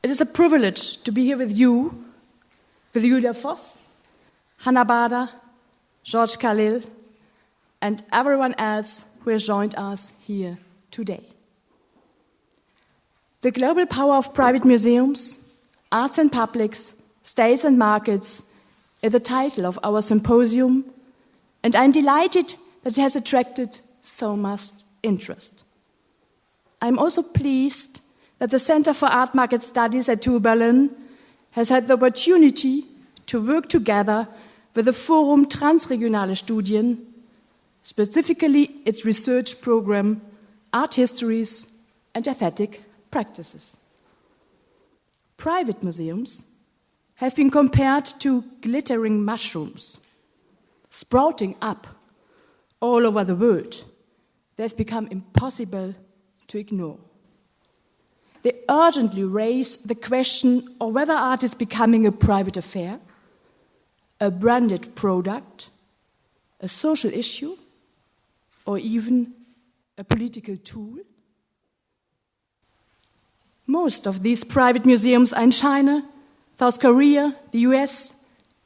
It is a privilege to be here with you, with Julia Voss, Hannah Baader, George Khalil, and everyone else who has joined us here today. The global power of private museums, arts and publics, states and markets is the title of our symposium, and I'm delighted that it has attracted so much interest. I'm also pleased that the Center for Art Market Studies at TU Berlin has had the opportunity to work together with the Forum Transregionale Studien, specifically its research program, Art Histories and Aesthetic Practices. Private museums have been compared to glittering mushrooms, sprouting up all over the world. They've become impossible to ignore. They urgently raise the question of whether art is becoming a private affair, a branded product, a social issue, or even a political tool. Most of these private museums are in China, South Korea, the US,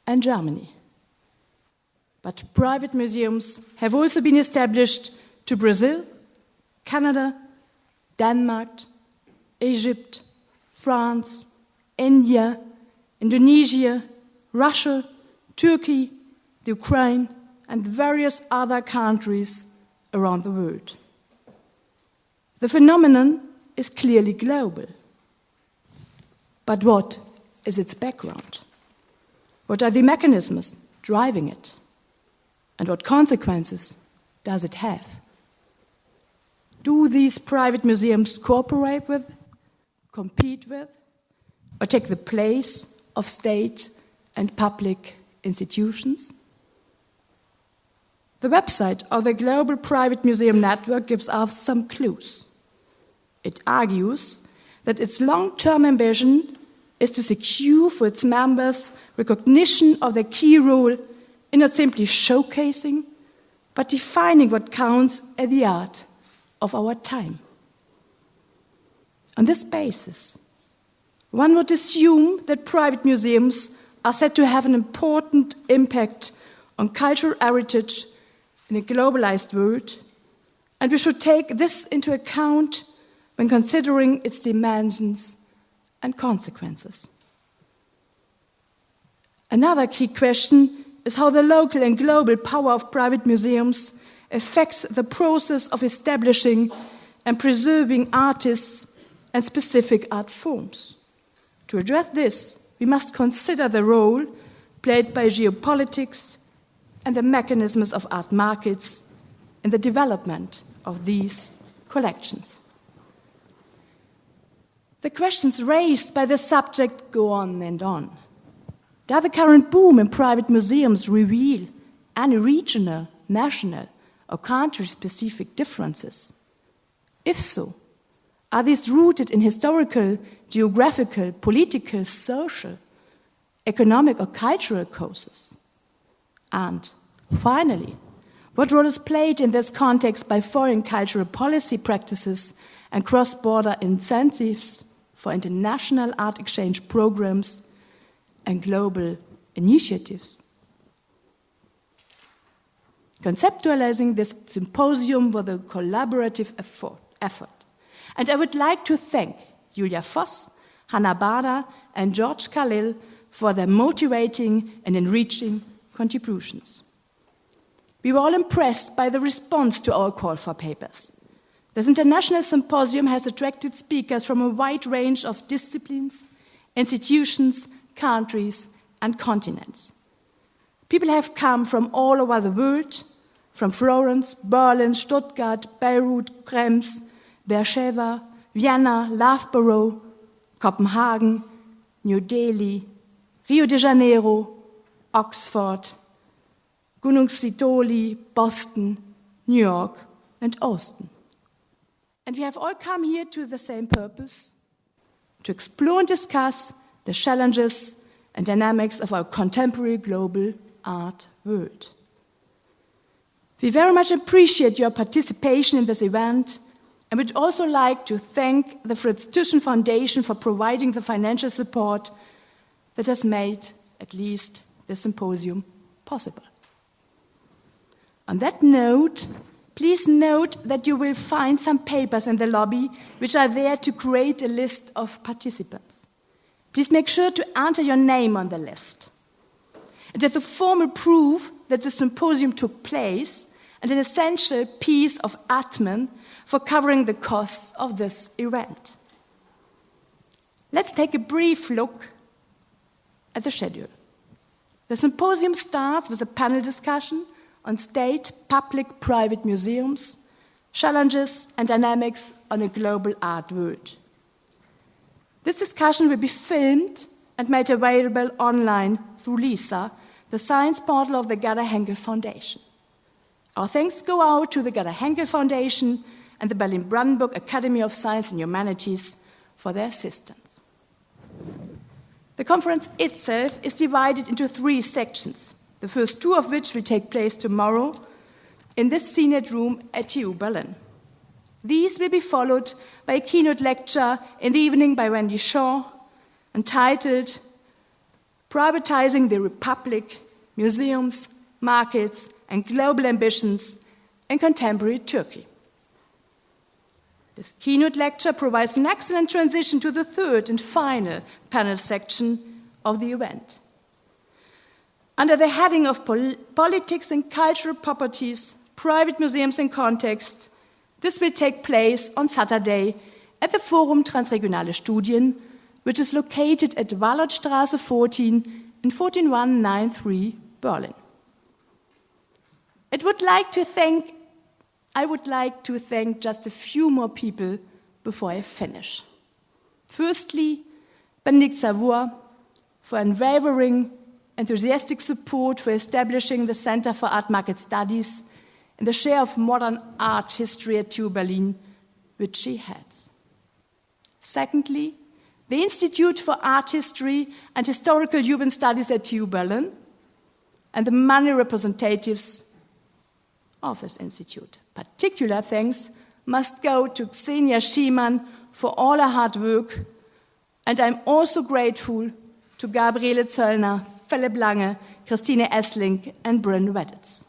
and Germany. But private museums have also been established to Brazil, Canada, Denmark, Egypt, France, India, Indonesia, Russia, Turkey, the Ukraine, and various other countries around the world. The phenomenon is clearly global. But what is its background? What are the mechanisms driving it? And what consequences does it have? Do these private museums cooperate with, compete with, or take the place of state and public institutions? The website of the Global Private Museum Network gives us some clues. It argues that its long-term ambition is to secure for its members recognition of their key role in not simply showcasing, but defining what counts as the art of our time. On this basis, one would assume that private museums are said to have an important impact on cultural heritage in a globalized world, and we should take this into account when considering its dimensions and consequences. Another key question is how the local and global power of private museums affects the process of establishing and preserving artists and specific art forms. To address this, we must consider the role played by geopolitics and the mechanisms of art markets in the development of these collections. The questions raised by the subject go on and on. Does the current boom in private museums reveal any regional, national, or country-specific differences? If so, are these rooted in historical, geographical, political, social, economic, or cultural causes? And finally, what role is played in this context by foreign cultural policy practices and cross-border incentives for international art exchange programs and global initiatives? Conceptualizing this symposium was a collaborative effort. And I would like to thank Julia Voss, Hannah Baader, and George Khalil for their motivating and enriching contributions. We were all impressed by the response to our call for papers. This international symposium has attracted speakers from a wide range of disciplines, institutions, countries, and continents. People have come from all over the world, from Florenz, Berlin, Stuttgart, Beirut, Krems, Beersheba, Vienna, Loughborough, Copenhagen, New Delhi, Rio de Janeiro, Oxford, Gunung-Sitoli, Boston, New York, and Austin. And we have all come here to the same purpose, to explore and discuss the challenges and dynamics of our contemporary global art world. We very much appreciate your participation in this event I would also like to thank the Fritz Thyssen Foundation for providing the financial support that has made at least the symposium possible. On that note, please note that you will find some papers in the lobby which are there to create a list of participants. Please make sure to enter your name on the list. It is a formal proof that the symposium took place and an essential piece of admin for covering the costs of this event. Let's take a brief look at the schedule. The symposium starts with a panel discussion on state, public, private museums, challenges and dynamics on a global art world. This discussion will be filmed and made available online through L.I.S.A, the science portal of the Gerda Henkel Foundation. Our thanks go out to the Gerda Henkel Foundation and the Berlin-Brandenburg Academy of Science and Humanities for their assistance. The conference itself is divided into 3 sections, the first 2 of which will take place tomorrow in this CNET room at TU Berlin. These will be followed by a keynote lecture in the evening by Wendy Shaw, entitled Privatizing the Republic, Museums, Markets, and Global Ambitions in Contemporary Turkey. This keynote lecture provides an excellent transition to the third and final panel section of the event. Under the heading of Politics and Cultural Properties, Private Museums in Context, this will take place on Saturday at the Forum Transregionale Studien, which is located at Wallertstraße 14 in 14193 Berlin. I would like to thank just a few more people before I finish. Firstly, Benedikt Savour for unwavering, enthusiastic support for establishing the Center for Art Market Studies in the share of modern art history at TU Berlin, which she heads. Secondly, the Institute for Art History and Historical Urban Studies at TU Berlin and the many representatives of this institute. Particular thanks must go to Xenia Schiemann for all her hard work, and I'm also grateful to Gabriele Zöllner, Philipp Lange, Christine Essling, and Bryn Wedditz.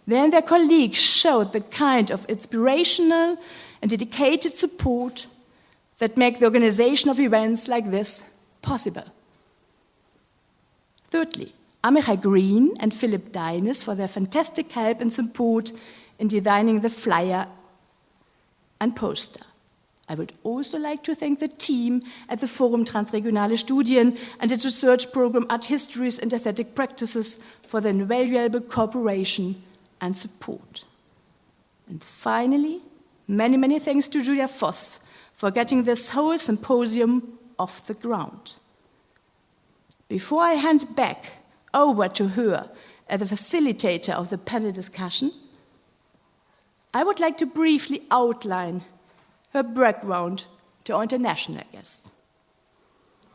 They and their colleagues showed the kind of inspirational and dedicated support that make the organization of events like this possible. Thirdly, Amichai Green and Philip Dines for their fantastic help and support in designing the flyer and poster. I would also like to thank the team at the Forum Transregionale Studien and its research program Art Histories and Aesthetic Practices for their invaluable cooperation and support. And finally, many, many thanks to Julia Voss for getting this whole symposium off the ground. Before I hand back over to her as the facilitator of the panel discussion, I would like to briefly outline her background to our international guests.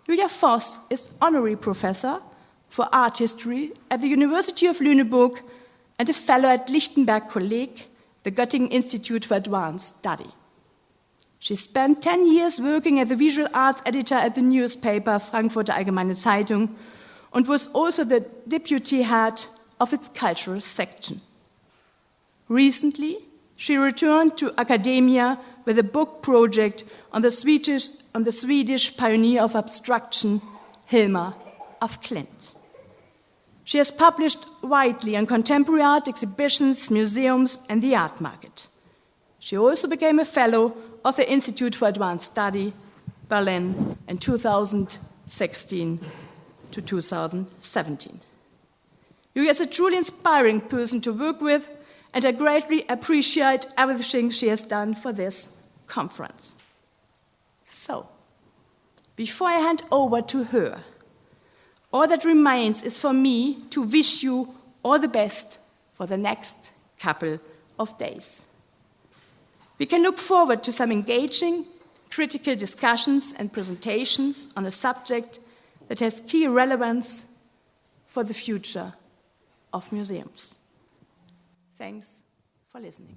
Julia Voss is honorary professor for art history at the University of Lüneburg and a fellow at Lichtenberg Kolleg, the Göttingen Institute for Advanced Study. She spent 10 years working as a visual arts editor at the newspaper Frankfurter Allgemeine Zeitung and was also the deputy head of its cultural section. Recently, she returned to academia with a book project on the Swedish pioneer of abstraction, Hilma af Klint. She has published widely on contemporary art exhibitions, museums, and the art market. She also became a fellow of the Institute for Advanced Study, Berlin, in 2016 to 2017. Julia is a truly inspiring person to work with, and I greatly appreciate everything she has done for this conference. So, before I hand over to her, all that remains is for me to wish you all the best for the next couple of days. We can look forward to some engaging, critical discussions and presentations on a subject that has key relevance for the future of museums. Thanks for listening.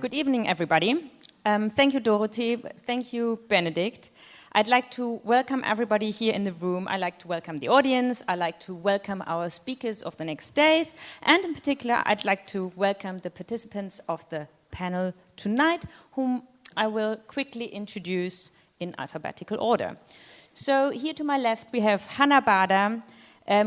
Good evening, everybody. Thank you, Dorothee. Thank you, Benedict. I'd like to welcome everybody here in the room. I'd like to welcome the audience. I'd like to welcome our speakers of the next days. And in particular, I'd like to welcome the participants of the panel tonight, whom I will quickly introduce in alphabetical order. So here to my left, we have Hannah Baader,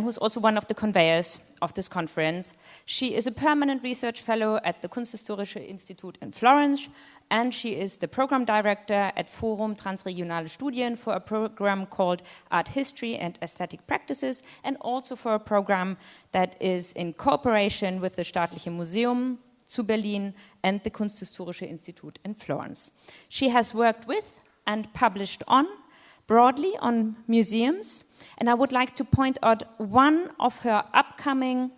who's also one of the conveyors of this conference. She is a permanent research fellow at the Kunsthistorische Institut in Florenz, and she is the program director at Forum Transregionale Studien for a program called Art History and Aesthetic Practices, and also for a program that is in cooperation with the Staatliche Museum zu Berlin and the Kunsthistorische Institut in Florence. She has worked with and published broadly on museums, and I would like to point out one of her upcoming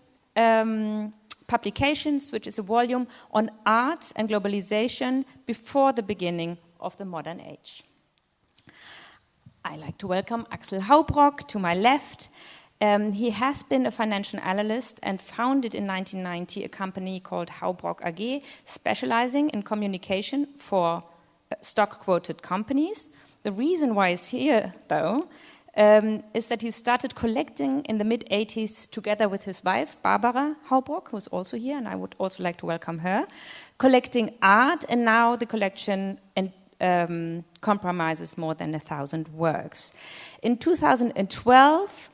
publications, which is a volume on art and globalization before the beginning of the modern age. I like to welcome Axel Haubrok to my left. He has been a financial analyst and founded in 1990 a company called Haubrok AG, specializing in communication for stock-quoted companies. The reason why he's here, though, is that he started collecting in the mid-80s together with his wife, Barbara Haubrok, who's also here, and I would also like to welcome her, collecting art, and now the collection comprises more than 1,000 works. In 2012,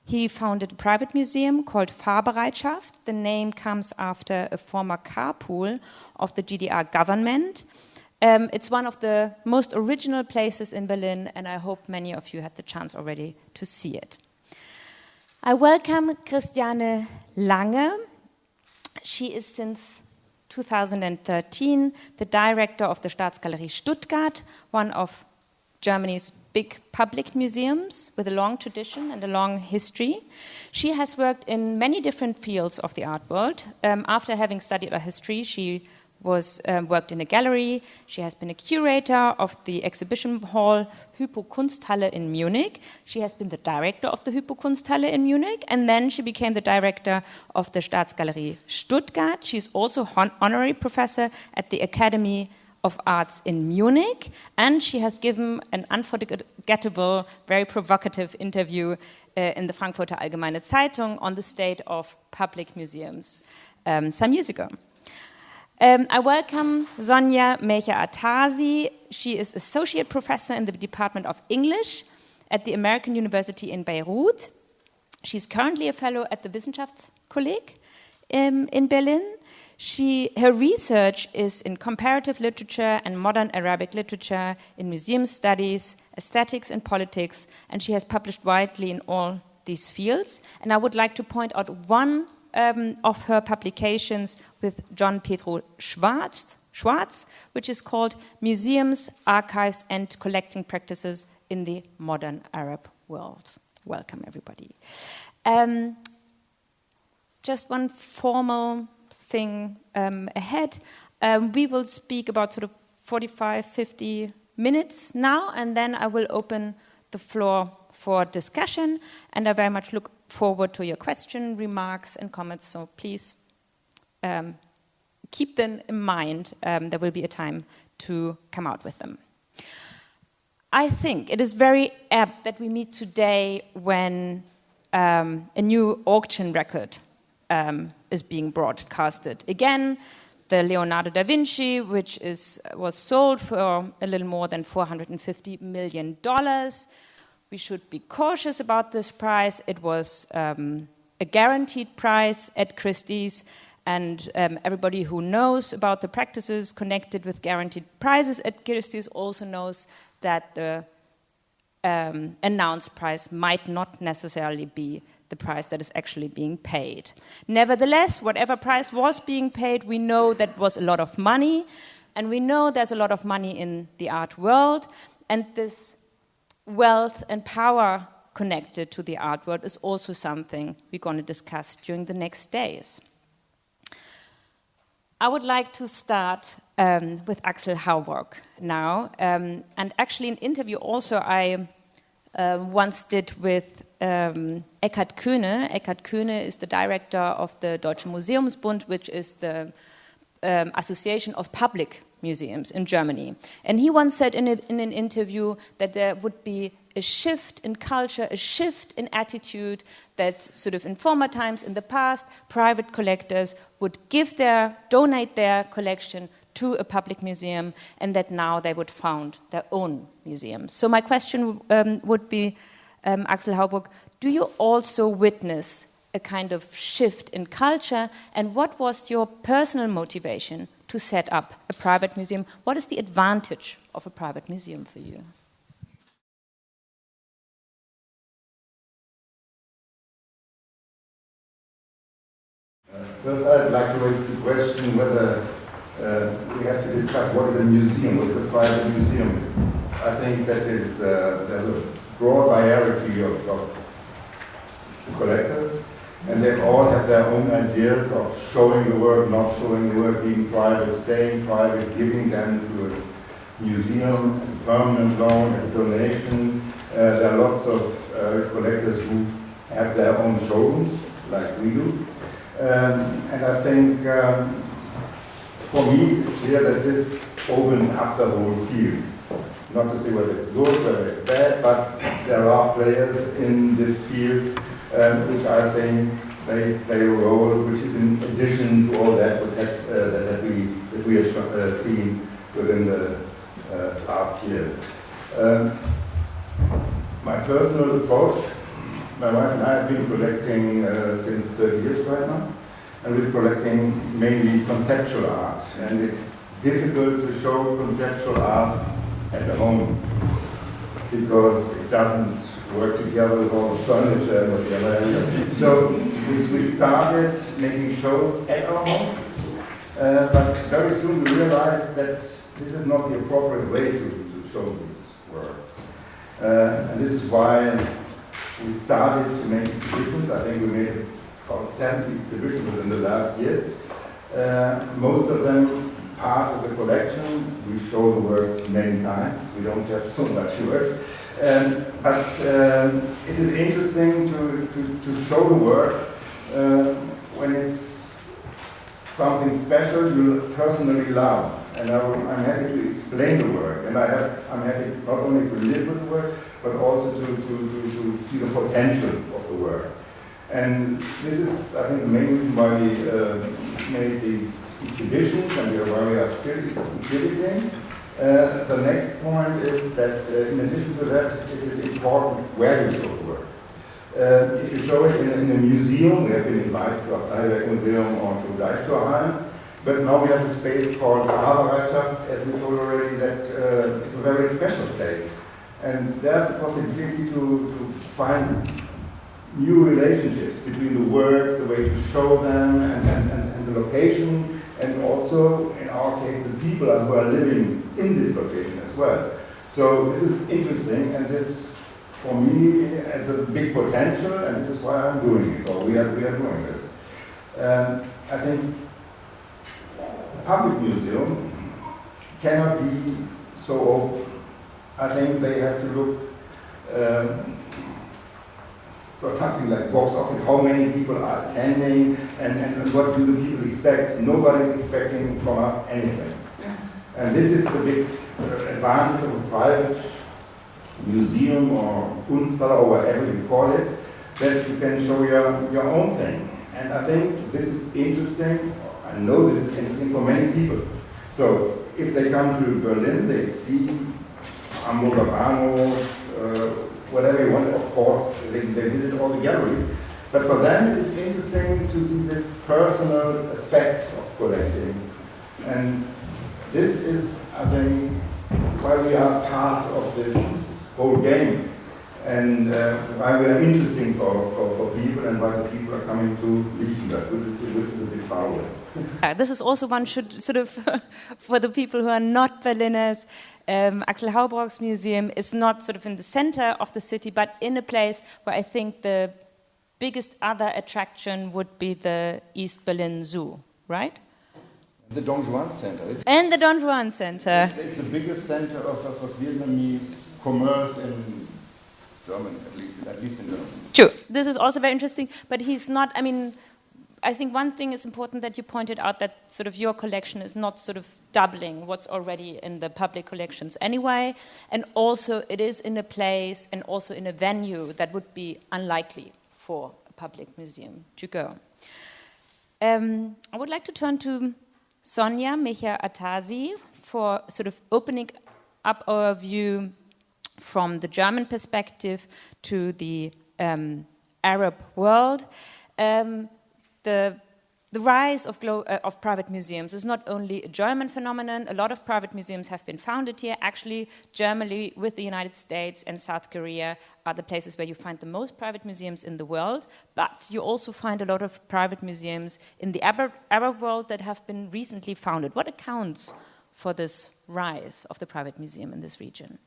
he founded a private museum called Fahrbereitschaft. The name comes after a former carpool of the GDR government. It's one of the most original places in Berlin, and I hope many of you had the chance already to see it. I welcome Christiane Langer. She is since 2013 the director of the Staatsgalerie Stuttgart, one of Germany's big public museums with a long tradition and a long history. She has worked in many different fields of the art world. After having studied art history, she worked in a gallery. She has been a curator of the exhibition hall Hypo-Kunsthalle in Munich. She has been the director of the Hypo-Kunsthalle in Munich, and then she became the director of the Staatsgalerie Stuttgart. She's also honorary professor at the Academy of Arts in Munich, and she has given an unforgettable, very provocative interview in the Frankfurter Allgemeine Zeitung on the state of public museums some years ago. I welcome Sonja Mejcher-Atassi. She is associate professor in the Department of English at the American University in Beirut. She's currently a fellow at the Wissenschaftsportal in Berlin. Her research is in comparative literature and modern Arabic literature, in museum studies, aesthetics and politics, and she has published widely in all these fields. And I would like to point out one of her publications with John Pedro Schwartz, which is called Museums, Archives and Collecting Practices in the Modern Arab World. Welcome, everybody. Just one formal thing ahead. We will speak about sort of 45, 50 minutes now, and then I will open the floor for discussion, and I very much look forward to your question, remarks, and comments, so please keep them in mind. There will be a time to come out with them. I think it is very apt that we meet today when a new auction record is being broadcasted. Again, the Leonardo da Vinci, which was sold for a little more than $450 million. We should be cautious about this price. It was a guaranteed price at Christie's, and everybody who knows about the practices connected with guaranteed prices at Christie's also knows that the announced price might not necessarily be the price that is actually being paid. Nevertheless, whatever price was being paid, we know that was a lot of money, and we know there's a lot of money in the art world, and this wealth and power connected to the art world is also something we're going to discuss during the next days. I would like to start with Axel Haubrok now, and actually an interview also I once did with Eckhard Köhne. Eckhard Köhne is the director of the Deutschen Museumsbund, which is the Association of Public Museums in Germany. And he once said in an interview that there would be a shift in culture, a shift in attitude, that sort of in former times in the past, private collectors would donate their collection to a public museum, and that now they would found their own museums. So my question would be, Axel Haubrok, do you also witness a kind of shift in culture, and what was your personal motivation to set up a private museum? What is the advantage of a private museum for you? First, I'd like to raise the question whether we have to discuss what is a museum, what is a private museum. I think that there's a broad variety of collectors, and they all have their own ideas of showing the work, not showing the work, being private, staying private, giving them to a museum as a permanent loan, as a donation. There are lots of collectors who have their own showrooms, like we do. And I think for me it's clear that this opens up the whole field. Not to say whether it's good, whether it's bad, but there are players in this field which I think they play a role which is in addition to all that that we have seen within the last years. My personal approach, my wife and I have been collecting since 30 years right now, and we're collecting mainly conceptual art, and it's difficult to show conceptual art at the home because it doesn't work together with all the furniture and whatever. So we started making shows at our home, but very soon we realized that this is not the appropriate way to show these works. And this is why we started to make exhibitions. I think we made about 70 exhibitions within the last years. Most of them part of the collection. We show the works many times. We don't have so much works. But it is interesting to show the work when it's something special you personally love. And I'm happy to explain the work. And I'm happy not only to live with the work, but also to see the potential of the work. And this is, I think, the main reason why we made these exhibitions and why we are still exhibiting. The next point is that in addition to that, it is important where you show the work. If you show it in a museum, we have been invited to a private museum or to Deichtorheim, but now we have a space called Farbreiter, as we told already, that is a very special place. And there's a possibility to find new relationships between the works, the way to show them, and the location, and also, in our case, the people who are living in this location as well. So this is interesting, and this, for me, has a big potential, and this is why I'm doing it, or we are doing this. I think a public museum cannot be so open. I think they have to look for something like box office, how many people are attending, and what do the people expect. Nobody's expecting from us anything. And this is the big advantage of a private museum or Kunsthalle or whatever you call it, that you can show your own thing. And I think this is interesting. I know this is interesting for many people. So if they come to Berlin, they see Hamburger Bahnhof, whatever you want, of course, they visit all the galleries. But for them, it is interesting to see this personal aspect of collecting. And this is, I think, why we are part of this whole game. And why we are interesting for people, and why the people are coming to Lichtenberg, which is a bit far away. This is also one should sort of, for the people who are not Berliners, Axel Haubrok's museum is not sort of in the center of the city, but in a place where I think the biggest other attraction would be the East Berlin Zoo, right? The Don Juan Center. And the Don Juan Center. It's the biggest center of Vietnamese commerce in Germany, at least in Germany. True. This is also very interesting, but he's not, I mean, I think one thing is important that you pointed out, that sort of your collection is not sort of doubling what's already in the public collections anyway, and also it is in a place and also in a venue that would be unlikely for a public museum to go. I would like to turn to Sonja Mejcher-Atassi for sort of opening up our view from the German perspective to the Arab world. The rise of private museums is not only a German phenomenon. A lot of private museums have been founded here. Actually, Germany with the United States and South Korea are the places where you find the most private museums in the world. But you also find a lot of private museums in the Arab world that have been recently founded. What accounts for this rise of the private museum in this region?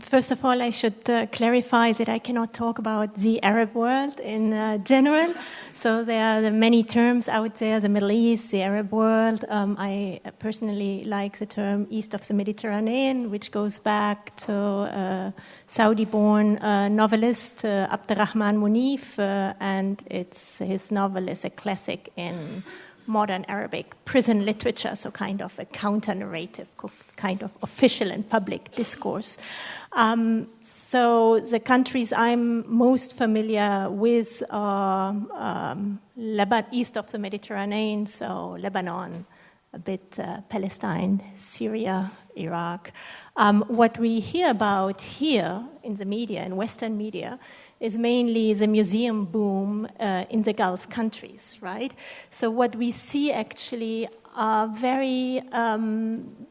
First of all, I should clarify that I cannot talk about the Arab world in general. So there are the many terms out there, the Middle East, the Arab world. I personally like the term East of the Mediterranean, which goes back to Saudi-born novelist Abdurrahman Munif, and his novel is a classic in modern Arabic prison literature, so kind of a counter-narrative, kind of official and public discourse. So the countries I'm most familiar with are east of the Mediterranean, so Lebanon, a bit Palestine, Syria, Iraq. What we hear about here in the media, in Western media, is mainly the museum boom in the Gulf countries, right? So what we see actually are very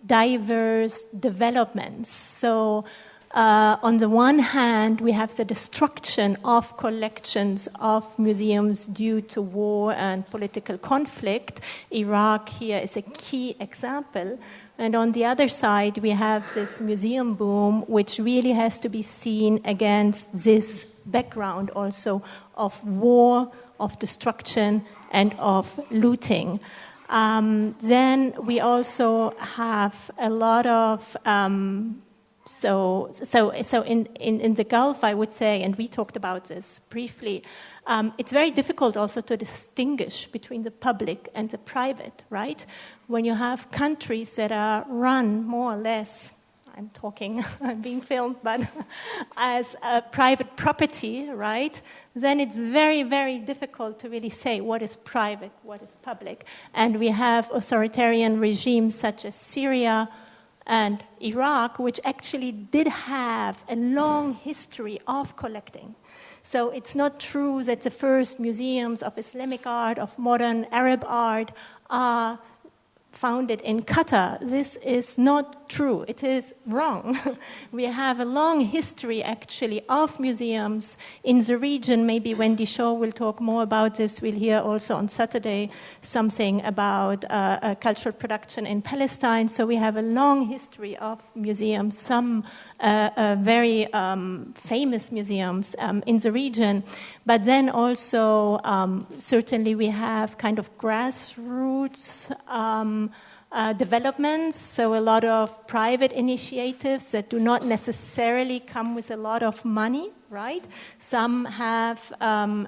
diverse developments. So on the one hand, we have the destruction of collections of museums due to war and political conflict. Iraq here is a key example. And on the other side, we have this museum boom, which really has to be seen against this background also of war, of destruction, and of looting. Then we also have a lot of so in the Gulf, I would say, and we talked about this briefly, it's very difficult also to distinguish between the public and the private, right? When you have countries that are run more or less, I'm talking, I'm being filmed, but as a private property, right, then it's very, very difficult to really say what is private, what is public. And we have authoritarian regimes such as Syria and Iraq, which actually did have a long history of collecting. So it's not true that the first museums of Islamic art, of modern Arab art, are founded in Qatar. This is not true. It is wrong. We have a long history, actually, of museums in the region. Maybe Wendy Shaw will talk more about this. We'll hear also on Saturday something about cultural production in Palestine. So we have a long history of museums, some very famous museums in the region. But then also, certainly we have kind of grassroots developments, so a lot of private initiatives that do not necessarily come with a lot of money, right? Some have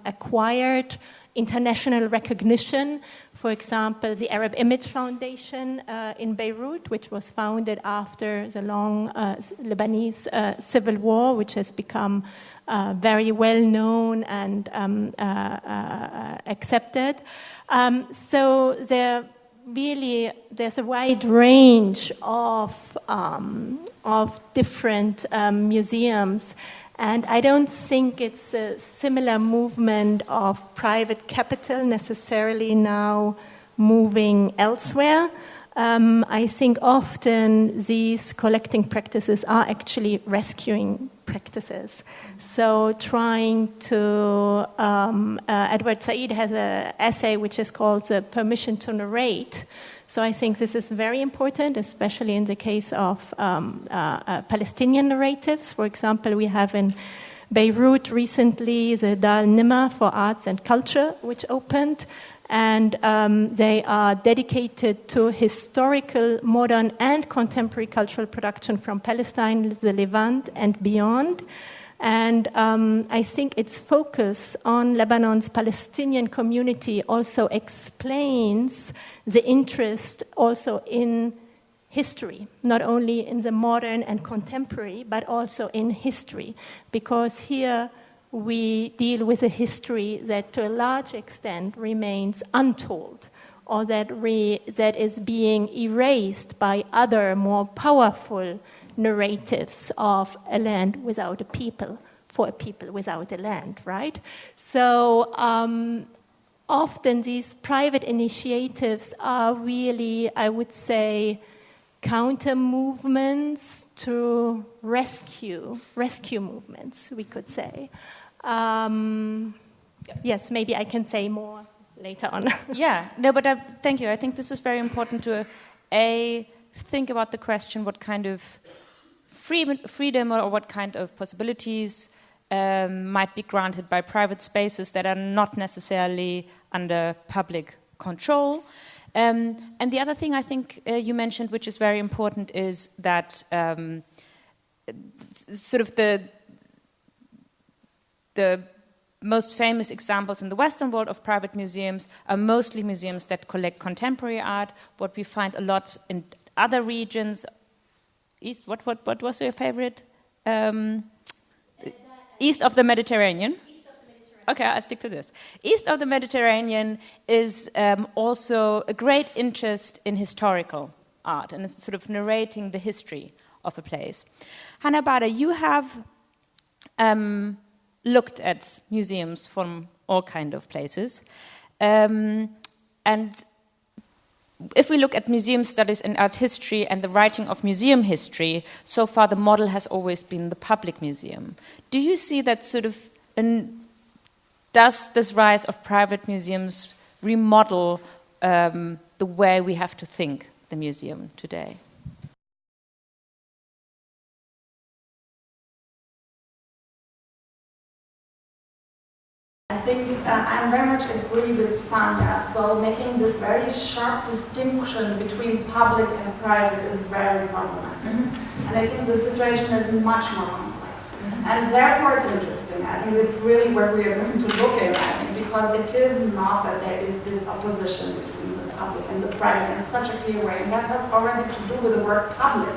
acquired international recognition. For example, the Arab Image Foundation in Beirut, which was founded after the long Lebanese civil war, which has become very well known and accepted. So there's a wide range of different museums, and I don't think it's a similar movement of private capital necessarily now moving elsewhere. I think often these collecting practices are actually rescuing practices. So trying to, Edward Said has an essay which is called The Permission to Narrate. So I think this is very important, especially in the case of Palestinian narratives. For example, we have in Beirut recently the Dar Nimmer for Arts and Culture, which opened. And they are dedicated to historical, modern, and contemporary cultural production from Palestine, the Levant, and beyond. And I think its focus on Lebanon's Palestinian community also explains the interest also in history, not only in the modern and contemporary, but also in history, because here we deal with a history that to a large extent remains untold, or that is being erased by other more powerful narratives of a land without a people, for a people without a land, right? So often these private initiatives are really, I would say, counter movements to rescue movements, we could say. Yes, maybe I can say more later on. Yeah, no, but thank you. I think this is very important to think about the question: what kind of freedom or what kind of possibilities might be granted by private spaces that are not necessarily under public control. And the other thing I think you mentioned, which is very important, is that sort of the most famous examples in the Western world of private museums are mostly museums that collect contemporary art. What we find a lot in other regions, what was your favorite? East of the Mediterranean. Okay, I'll stick to this. East of the Mediterranean is also a great interest in historical art, and it's sort of narrating the history of a place. Hannah Baader, you have looked at museums from all kind of places. And if we look at museum studies and art history and the writing of museum history, so far the model has always been the public museum. Do you see that sort of, does this rise of private museums remodel the way we have to think the museum today? I think I very much agree with Sonja. So making this very sharp distinction between public and private is very problematic. Mm-hmm. And I think the situation is much more complex. Mm-hmm. And therefore it's interesting. I think it's really where we are going to look at, I think, because it is not that there is this opposition between the public and the private in such a clear way. And that has already to do with the word public.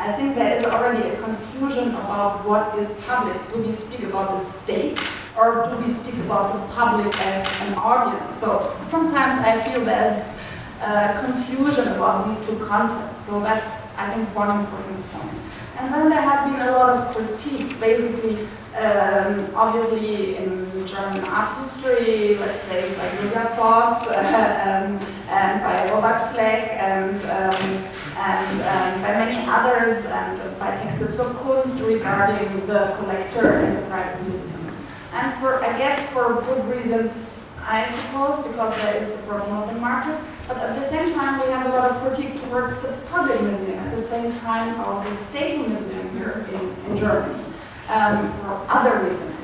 I think there is already a confusion about what is public. Do we speak about the state, or do we speak about the public as an audience? So sometimes I feel there's confusion about these two concepts. So that's, I think, one important point. And then there have been a lot of critique, basically, obviously in German art history, let's say by Voss and by Robert Fleck and by many others, and by Texte zur Kunst regarding the collector and the private museums. And I guess for good reasons, I suppose, because there is the problem of the market. But at the same time, we have a lot of critique towards the public museum. At the same time, of the state museum here in Germany, for other reasons.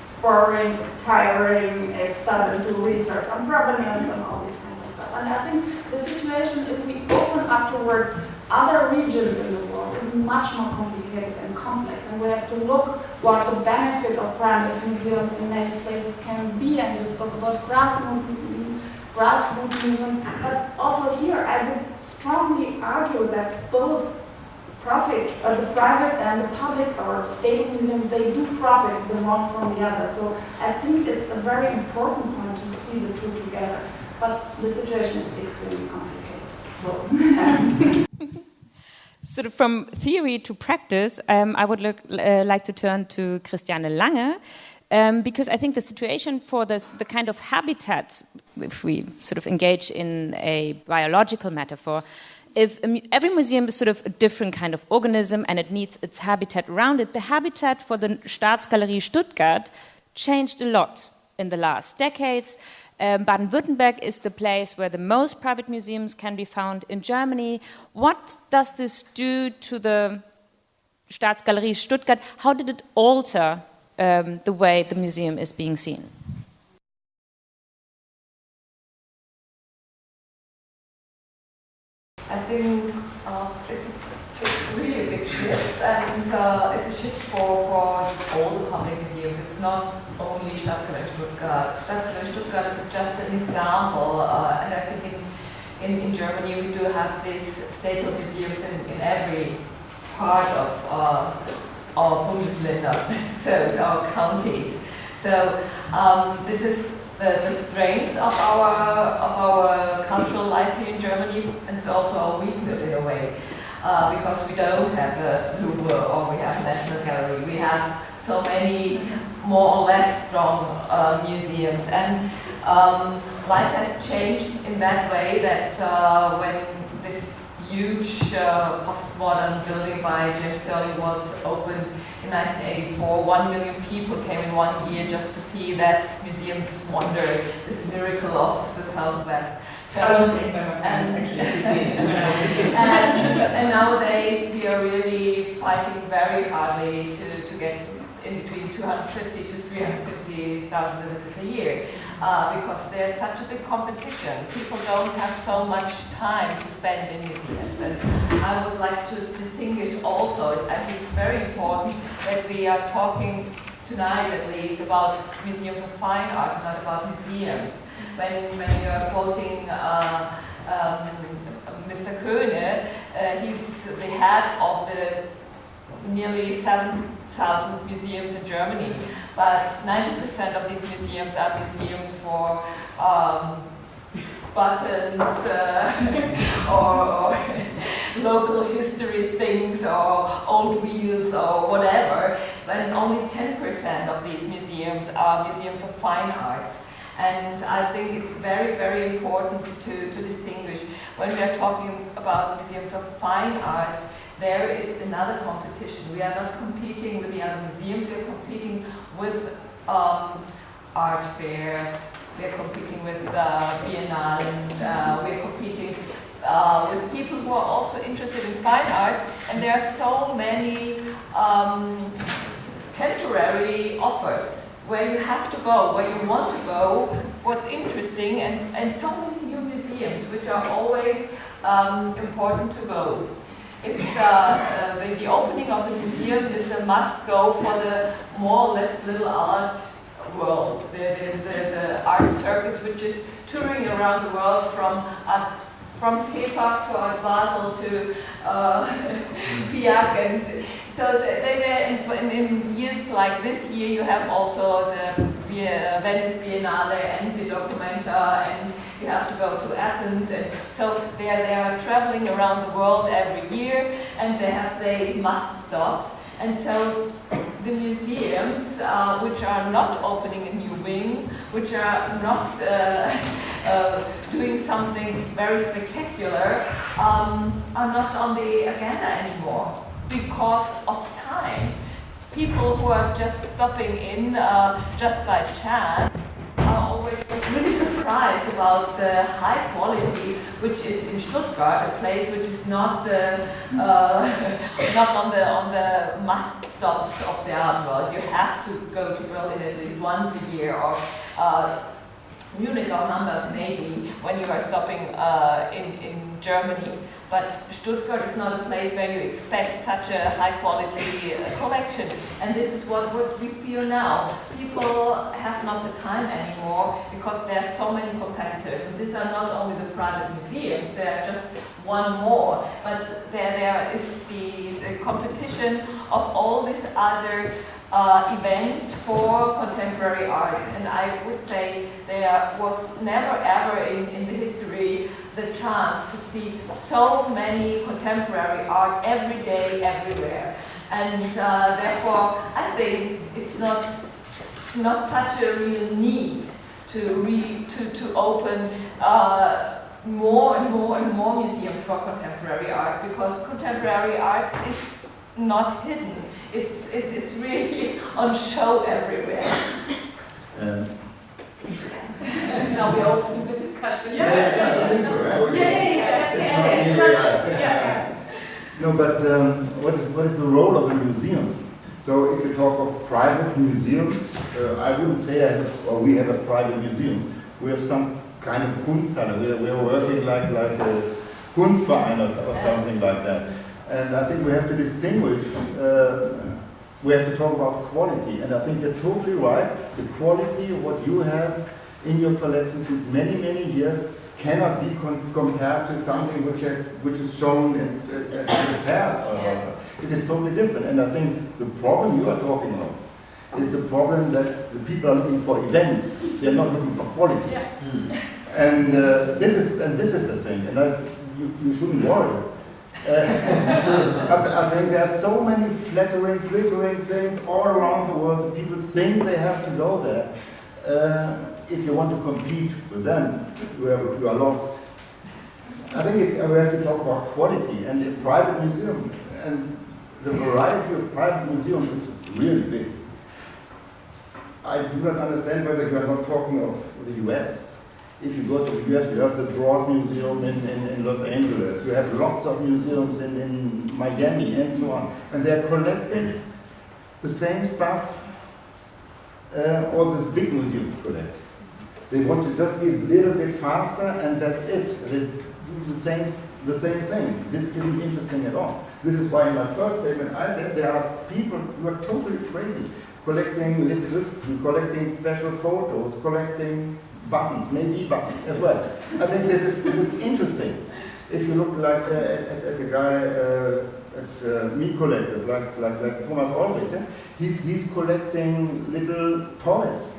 It's boring, it's tiring, it doesn't do research on provenance and all this kind of stuff. And I think the situation, if we open up towards other regions in the world, is much more complicated and complex. And we have to look what the benefit of private museums in many places can be. And you spoke about grassroots movements. But also here, I would strongly argue that both the private and the public or state museum, they do profit the one from the other. So I think it's a very important point to see the two together. But the situation is extremely complicated. So. Sort of from theory to practice, I would like to turn to Christiane Langer, because I think the situation for the kind of habitat, if we sort of engage in a biological metaphor, if every museum is sort of a different kind of organism and it needs its habitat around it, the habitat for the Staatsgalerie Stuttgart changed a lot in the last decades. Baden-Württemberg is the place where the most private museums can be found in Germany. What does this do to the Staatsgalerie Stuttgart? How did it alter the way the museum is being seen? think it's really a big shift, and it's a shift for all the public museums. It's not only Staatsgalerie Stuttgart. Staatsgalerie Stuttgart is just an example, and I think in Germany we do have these state-owned museums in every part of our Bundesländer, so our counties. So this is the strength of our cultural life here in Germany, and it's also our weakness in a way, because we don't have a Louvre or we have a National Gallery. We have so many more or less strong museums, and life has changed in that way that when this huge postmodern building by James Sterling was opened in 1984, 1 million people came in 1 year just to see that museum's wonder, this miracle of the Southwest. So, and nowadays we are really fighting very hardly to get in between 250 to 350,000 visitors a year, because there's such a big competition. People don't have so much time to spend in museums, and I would like to distinguish also, I think it's very important that we are talking tonight at least about museums of fine art, not about museums. When you are quoting Mr. Köhne, he's the head of the nearly 7,000 museums in Germany, but 90% of these museums are museums for buttons or local history things or old wheels or whatever, and only 10% of these museums are museums of fine arts. And I think it's very, very important to distinguish. When we are talking about museums of fine arts, there is another competition. We are not competing with the other museums, we are competing with art fairs, we are competing with biennales, we are competing with people who are also interested in fine art, and there are so many temporary offers where you have to go, where you want to go, what's interesting, and so many new museums which are always important to go. It's the opening of a museum is a must go for the more or less little art world, the art circus which is touring around the world from Tefach to Art Basel to FIAC, and so in years like this year you have also the Venice Biennale and the Documenta, and you have to go to Athens, and so they are traveling around the world every year, and they have their must stops, and so the museums which are not opening a new wing, which are not doing something very spectacular, are not on the agenda anymore because of time. People who are just stopping in just by chance are always really surprised about the high quality which is in Stuttgart, a place which is not not on the must stops of the art world. You have to go to Berlin at least once a year, or Munich or Hamburg maybe, when you are stopping in Germany. But Stuttgart is not a place where you expect such a high quality collection. And this is what we feel now. People have not the time anymore because there are so many competitors. And these are not only the private museums, they are just one more. But there is the competition of all these other events for contemporary art, and I would say there was never ever in the history the chance to see so many contemporary art every day, everywhere, and therefore I think it's not such a real need to open more and more and more museums for contemporary art, because contemporary art is not hidden. It's really on show everywhere. Now we open the discussion. No, but what is the role of a museum? So if you talk of private museums, I wouldn't say we have a private museum. We have some kind of Kunsthalle. We are working like a Kunstverein or something like that. And I think we have to distinguish, we have to talk about quality. And I think you're totally right. The quality of what you have in your collection since many, many years cannot be compared to something which is shown at the fair or also. It is totally different. And I think the problem you are talking of is the problem that the people are looking for events. They are not looking for quality. Yeah. And this is the thing. And you shouldn't worry. I think there are so many flattering, glittering things all around the world that people think they have to go there. If you want to compete with them, you are lost. I think we have to talk about quality and a private museum. And the variety of private museums is really big. I do not understand whether you are not talking of the US. If you go to the US, you have the Broad Museum in Los Angeles. You have lots of museums in Miami and so on. And they're collecting the same stuff all these big museums collect. They want to just be a little bit faster and that's it. They do the same thing. This isn't interesting at all. This is why in my first statement I said there are people who are totally crazy, collecting Littristen, collecting special photos, collecting buttons, maybe buttons as well. I think this is interesting. If you look like at the guy at meat collectors, like Thomas Ulrich, he's collecting little toys.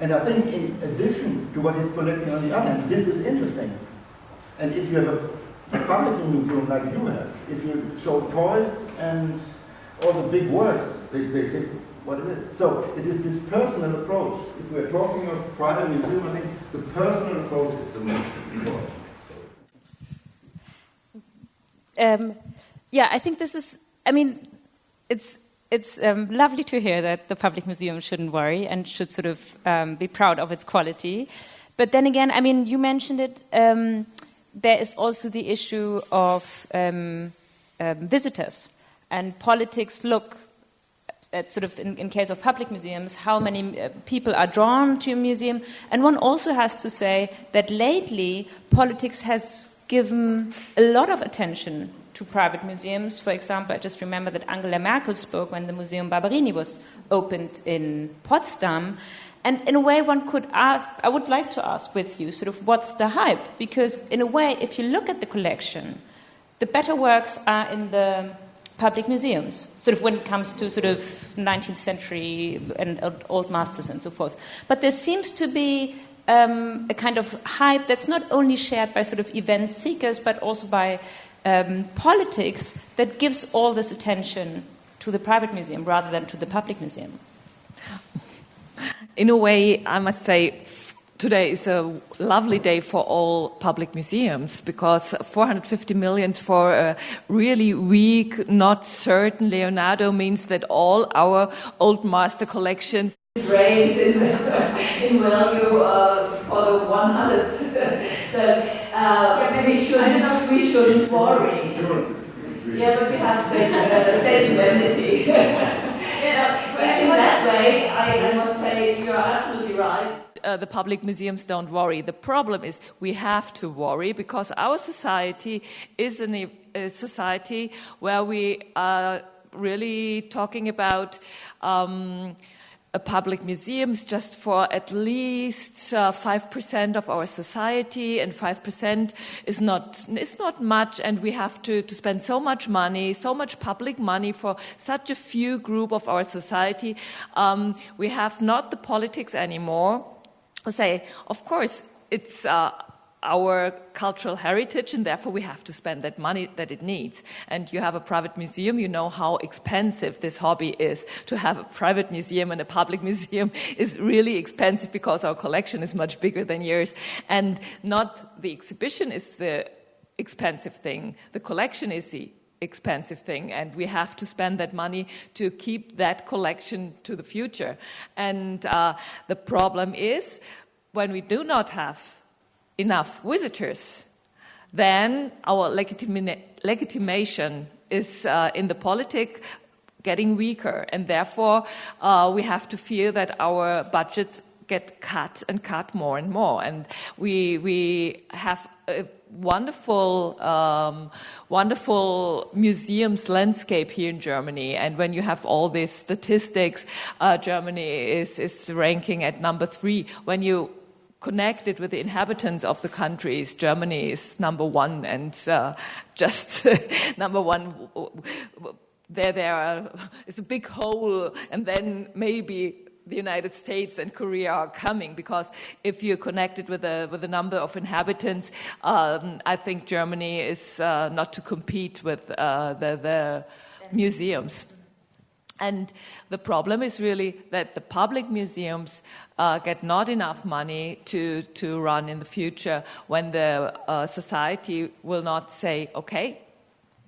And I think in addition to what he's collecting on the other hand, this is interesting. And if you have a public museum like you have, if you show toys and all the big words, they say, what is it? So it is this personal approach. If we're talking of private museum, I think the personal approach is the most important. I think this is, it's lovely to hear that the public museum shouldn't worry and should sort of be proud of its quality. But then again, you mentioned it, there is also the issue of visitors. And politics look at sort of, in case of public museums, how many people are drawn to a museum. And one also has to say that lately, politics has given a lot of attention to private museums. For example, I just remember that Angela Merkel spoke when the Museum Barberini was opened in Potsdam. And in a way, one could ask, I would like to ask with you, sort of, what's the hype? Because in a way, if you look at the collection, the better works are in the public museums, sort of when it comes to sort of 19th century and old masters and so forth. But there seems to be a kind of hype that's not only shared by sort of event seekers, but also by politics that gives all this attention to the private museum rather than to the public museum. In a way, I must say, today is a lovely day for all public museums because 450 million for a really weak, not certain Leonardo means that all our old master collections raise in value for the 100th. So we shouldn't worry. Yeah, but we have state indemnity. In that way, I must say you're absolutely right. The public museums don't worry. The problem is we have to worry because our society is a society where we are really talking about public museums just for at least 5% of our society, and 5% is not much, and we have to spend so much money, so much public money for such a few group of our society. We have not the politics anymore. I say, of course, it's our cultural heritage, and therefore we have to spend that money that it needs. And you have a private museum, you know how expensive this hobby is. To have a private museum and a public museum is really expensive because our collection is much bigger than yours. And not the exhibition is the expensive thing, the collection is the expensive thing, and we have to spend that money to keep that collection to the future. And the problem is when we do not have enough visitors, then our legitimation is in the politic getting weaker, and therefore we have to fear that our budgets get cut and cut more and more. And we have a wonderful museums landscape here in Germany. And when you have all these statistics, Germany is ranking at number 3. When you connect it with the inhabitants of the countries, Germany is number 1, and just number 1. There is a big hole, and then maybe the United States and Korea are coming, because if you're connected with a number of inhabitants, I think Germany is not to compete with the museums. And the problem is really that the public museums get not enough money to run in the future, when the society will not say, okay,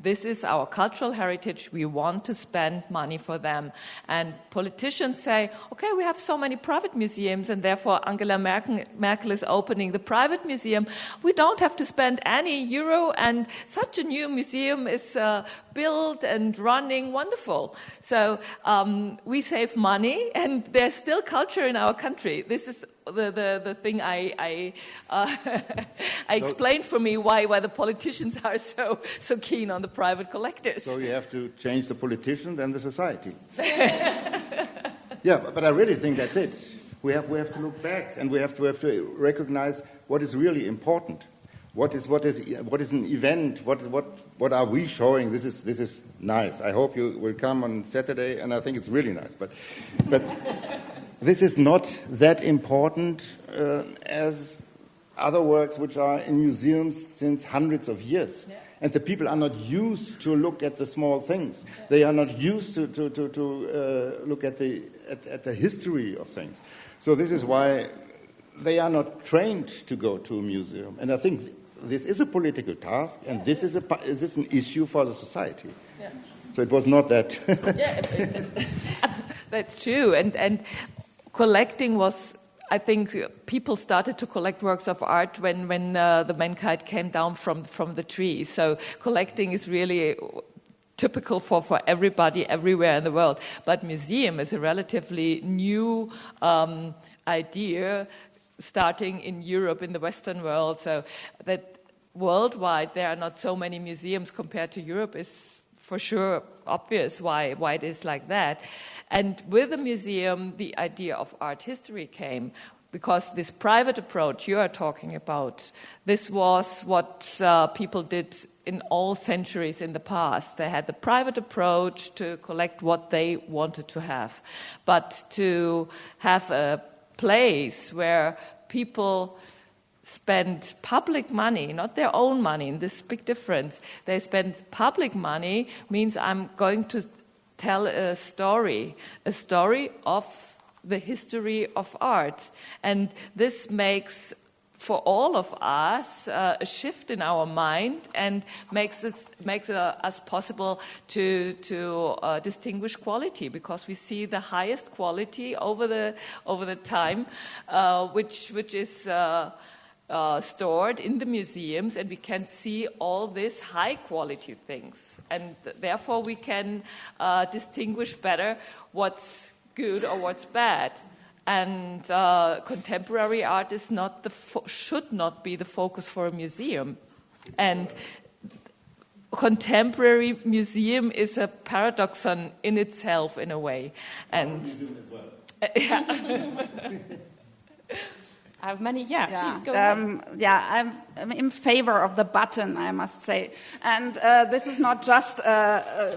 this is our cultural heritage, we want to spend money for them. And politicians say, okay, we have so many private museums, and therefore Angela Merkel is opening the private museum. We don't have to spend any euro, and such a new museum is built and running, wonderful. So we save money, and there's still culture in our country. This is the thing I explained for me why the politicians are so keen on the private collectors. So you have to change the politicians and the society. Yeah, but I really think that's it. We have to look back, and we have to recognize what is really important. What is an event? What are we showing? This is nice. I hope you will come on Saturday, and I think it's really nice. But this is not that important as other works which are in museums since hundreds of years. Yeah. And the people are not used to look at the small things. They are not used to look at the history of things. So this is why they are not trained to go to a museum. And I think this is a political task, and this is an issue for the society. Yeah. So it was not that. That's true. And collecting was, I think, people started to collect works of art when the mankind came down from the tree. So collecting is really typical for everybody everywhere in the world. But museum is a relatively new idea, starting in Europe, in the Western world. So that worldwide there are not so many museums compared to Europe is for sure obvious why it is like that. And with the museum, the idea of art history came, because this private approach you are talking about, this was what people did in all centuries in the past. They had the private approach to collect what they wanted to have. But to have a place where people spend public money, not their own money, and this big difference. They spend public money means I'm going to tell a story of the history of art. And this makes, for all of us, a shift in our mind, and makes us possible to distinguish quality, because we see the highest quality over the time, which is stored in the museums, and we can see all these high quality things, and therefore we can distinguish better what's good or what's bad. And contemporary art is should not be the focus for a museum. And contemporary museum is a paradoxon in itself, in a way. And yeah. I have many, please go ahead. I'm in favor of the button, I must say. And this is not just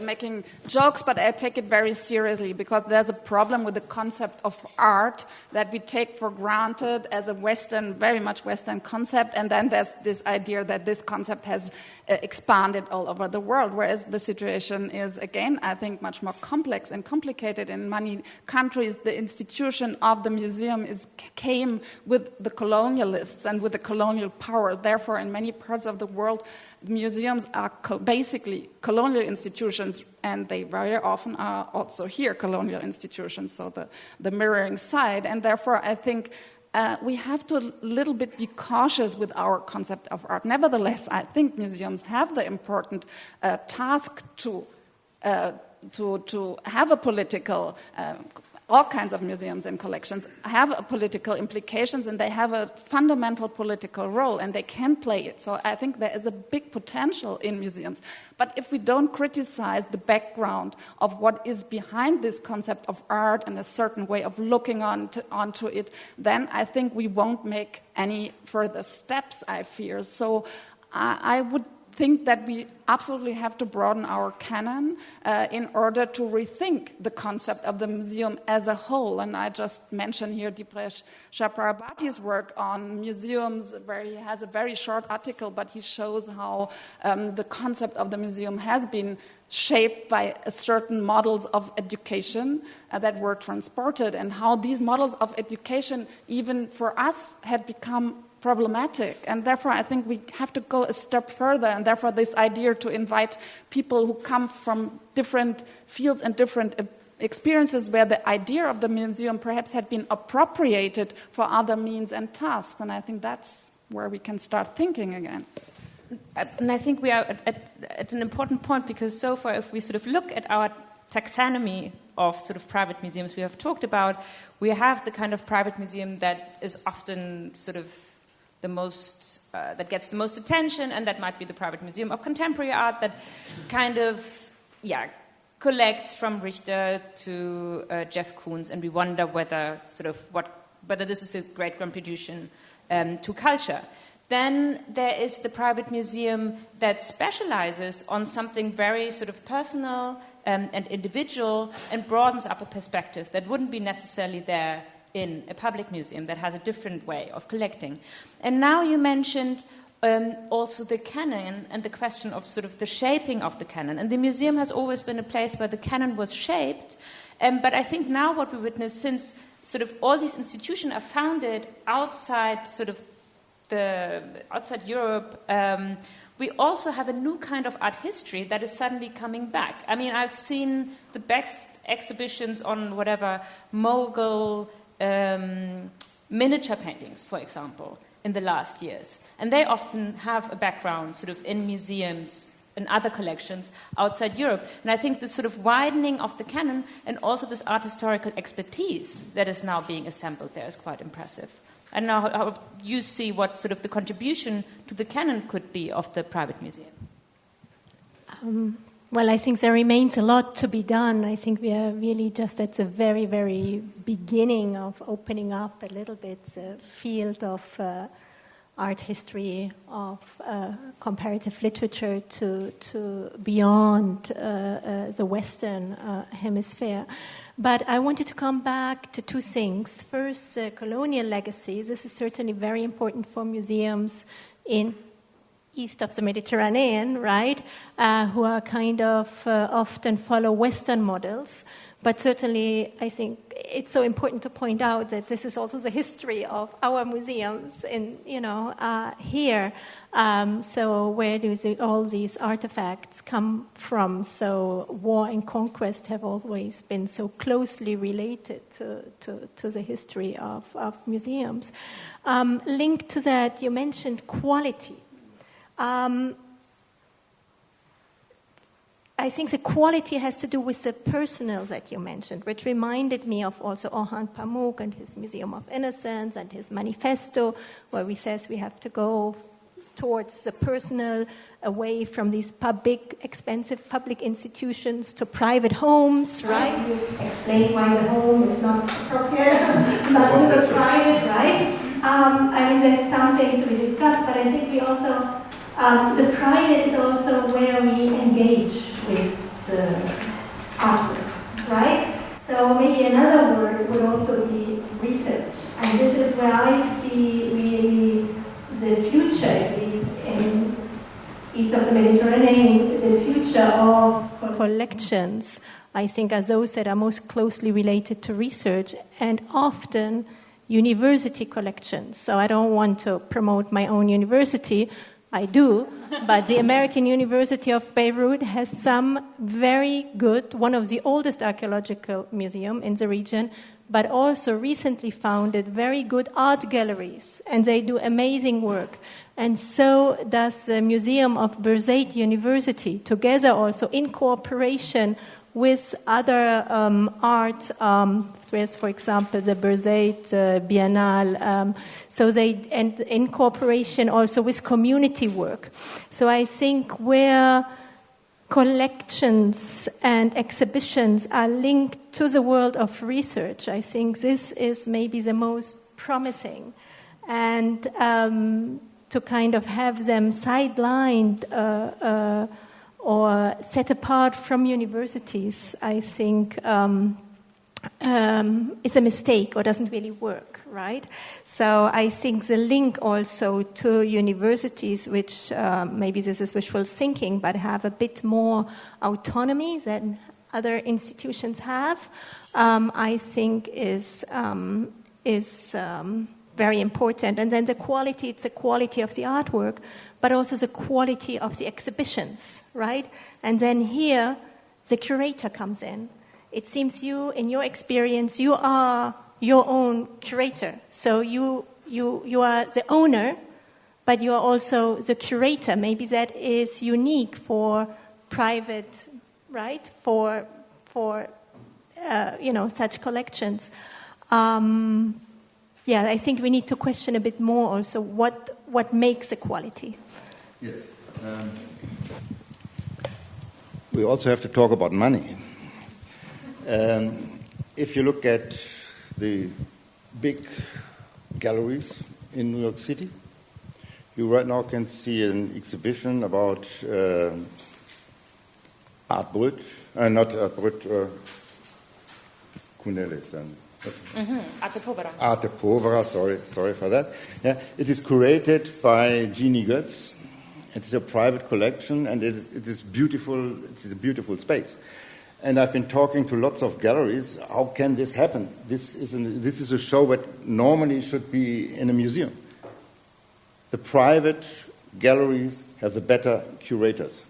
making jokes, but I take it very seriously, because there's a problem with the concept of art that we take for granted as a Western, very much Western concept, and then there's this idea that this concept has expanded all over the world, whereas the situation is, again, I think, much more complex and complicated. In many countries, the institution of the museum came with the colonialists and with the colonial power. Therefore, in many parts of the world, museums are basically colonial institutions, and they very often are also here colonial institutions, so the mirroring side. And therefore, I think we have to a little bit be cautious with our concept of art. Nevertheless, I think museums have the important task to have a political all kinds of museums and collections have a political implications, and they have a fundamental political role, and they can play it. So I think there is a big potential in museums. But if we don't criticize the background of what is behind this concept of art and a certain way of looking onto it, then I think we won't make any further steps, I fear. So I would think that we absolutely have to broaden our canon in order to rethink the concept of the museum as a whole. And I just mentioned here Dipesh Chakrabarty's work on museums, where he has a very short article, but he shows how the concept of the museum has been shaped by certain models of education that were transported, and how these models of education, even for us, had become problematic. And therefore I think we have to go a step further, and therefore this idea to invite people who come from different fields and different experiences, where the idea of the museum perhaps had been appropriated for other means and tasks. And I think that's where we can start thinking again. And I think we are at an important point, because so far, if we sort of look at our taxonomy of sort of private museums we have talked about, we have the kind of private museum that is often sort of the most, that gets the most attention, and that might be the private museum of contemporary art that kind of, collects from Richter to Jeff Koons, and we wonder whether this is a great contribution to culture. Then there is the private museum that specializes on something very sort of personal and individual, and broadens up a perspective that wouldn't be necessarily there in a public museum, that has a different way of collecting. And now you mentioned also the canon and the question of sort of the shaping of the canon. And the museum has always been a place where the canon was shaped. But I think now what we witness, since sort of all these institutions are founded outside sort of outside Europe, we also have a new kind of art history that is suddenly coming back. I mean, I've seen the best exhibitions on whatever Mughal miniature paintings, for example, in the last years. And they often have a background sort of in museums and other collections outside Europe. And I think this sort of widening of the canon, and also this art historical expertise that is now being assembled there, is quite impressive. I don't know how you see what sort of the contribution to the canon could be of the private museum. Well, I think there remains a lot to be done. I think we are really just at the very, very beginning of opening up a little bit the field of art history, of comparative literature to beyond the Western hemisphere. But I wanted to come back to two things. First, colonial legacy. This is certainly very important for museums in east of the Mediterranean, right, who are kind of often follow Western models. But certainly, I think it's so important to point out that this is also the history of our museums in, here. So where do all these artifacts come from? So war and conquest have always been so closely related to the history of museums. Linked to that, you mentioned quality. I think the quality has to do with the personal that you mentioned, which reminded me of also Orhan Pamuk and his Museum of Innocence and his manifesto, where he says we have to go towards the personal, away from these big, expensive public institutions to private homes, right? You explain why the home is not appropriate, but also private, right? I mean, that's something to be discussed, but I think we also the private is also where we engage with artwork, right? So maybe another word would also be research. And this is where I see really the future, at least in east of the Mediterranean, the future of collections, I think, are those that are most closely related to research, and often university collections. So I don't want to promote my own university, I do, but the American University of Beirut has some very good, one of the oldest archaeological museums in the region, but also recently founded very good art galleries, and they do amazing work. And so does the Museum of Birzeit University, together also in cooperation with other art with, for example, the Beirut Biennale. And in cooperation also with community work. So I think where collections and exhibitions are linked to the world of research, I think this is maybe the most promising. And to kind of have them sidelined or set apart from universities, I think is a mistake or doesn't really work, right? So I think the link also to universities, which maybe this is wishful thinking, but have a bit more autonomy than other institutions have, I think is very important. And then the quality, it's the quality of the artwork, but also the quality of the exhibitions, right? And then here, the curator comes in. It seems you, in your experience, you are your own curator. So you are the owner, but you are also the curator. Maybe that is unique for private, right? For such collections. I think we need to question a bit more also what makes a quality. Yes. We also have to talk about money. If you look at the big galleries in New York City, you right now can see an exhibition about Art Brut, not Art Brut, Kunelis and Arte Povera. Arte Povera, sorry for that. Yeah, it is curated by Jeannie Götz. It's a private collection, and it is beautiful. It's a beautiful space. And I've been talking to lots of galleries. How can this happen? This is a show that normally should be in a museum. The private galleries have the better curators